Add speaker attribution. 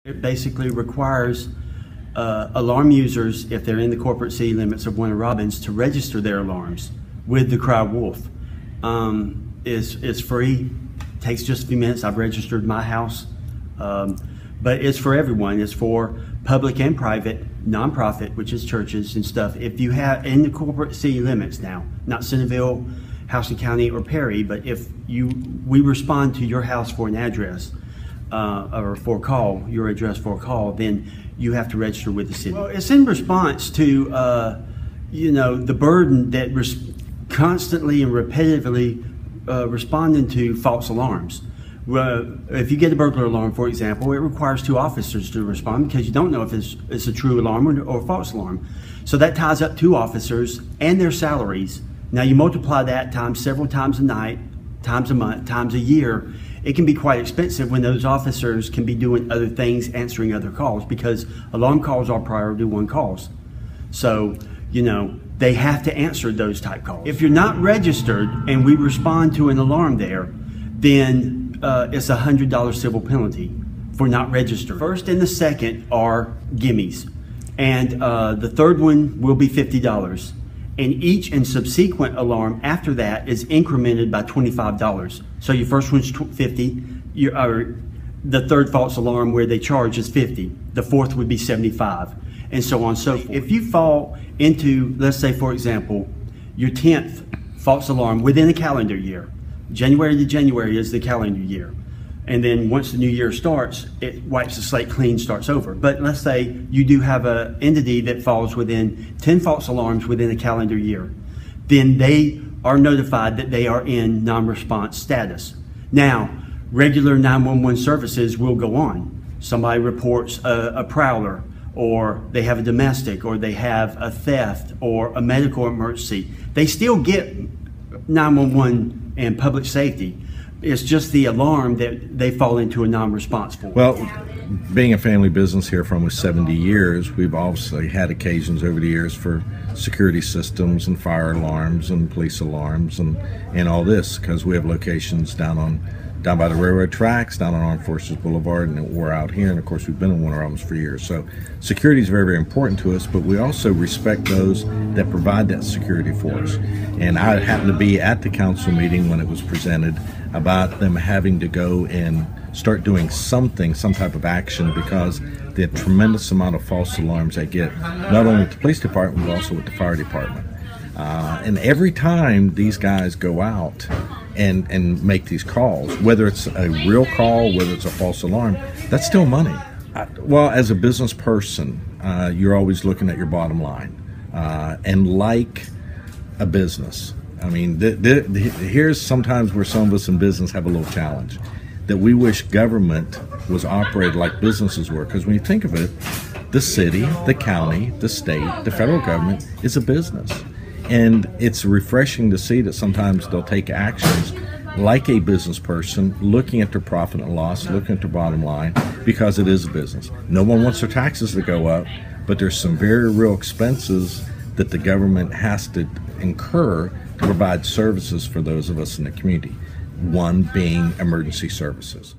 Speaker 1: It basically requires alarm users, if they're in the corporate city limits of Warner Robins, to register their alarms with the CryWolf. It's free, takes just a few minutes. I've registered my house, but it's for everyone. It's for public and private, nonprofit, which is churches and stuff. If you have in the corporate city limits now, not Centerville, Houston County, or Perry, but if we respond to your house for an address, or for a call, your address for a call, then you have to register with the city. Well, it's in response to, the burden that constantly and repetitively responding to false alarms. If you get a burglar alarm, for example, it requires 2 officers to respond because you don't know if it's a true alarm or a false alarm. So that ties up 2 officers and their salaries. Now you multiply that times several times a night, times a month, times a year. It can be quite expensive when those officers can be doing other things, answering other calls, because alarm calls are priority 1 calls. So, they have to answer those type calls. If you're not registered and we respond to an alarm there, then it's a $100 civil penalty for not registered. First and the second are gimmies, and the third one will be $50. And each and subsequent alarm after that is incremented by $25. So your first one's $50, the third false alarm where they charge is $50, the fourth would be $75, and so on and so forth. If you fall into, let's say for example, your 10th false alarm within a calendar year, January to January is the calendar year, and then once the new year starts, it wipes the slate clean, starts over. But let's say you do have an entity that falls within 10 false alarms within a calendar year, then they are notified that they are in non-response status. Now, regular 911 services will go on. Somebody reports a prowler, or they have a domestic, or they have a theft, or a medical emergency. They still get 911 and public safety. It's just the alarm that they fall into a non-response for.
Speaker 2: Well, being a family business here for almost 70 years, we've obviously had occasions over the years for security systems and fire alarms and police alarms and all this, because we have locations down by the railroad tracks, down on Armed Forces Boulevard, and we're out here, and of course we've been in Warner Robins for years. So security is very, very important to us, but we also respect those that provide that security for us. And I happened to be at the council meeting when it was presented about them having to go and start doing some type of action, because the tremendous amount of false alarms they get, not only with the police department, but also with the fire department. And every time these guys go out and make these calls, whether it's a real call, whether it's a false alarm, that's still money. Well, as a business person, you're always looking at your bottom line. And like a business, I mean, here's sometimes where some of us in business have a little challenge, that we wish government was operated like businesses were. Because when you think of it, the city, the county, the state, the federal government is a business. And it's refreshing to see that sometimes they'll take actions like a business person, looking at their profit and loss, looking at their bottom line, because it is a business. No one wants their taxes to go up, but there's some very real expenses that the government has to incur to provide services for those of us in the community, one being emergency services.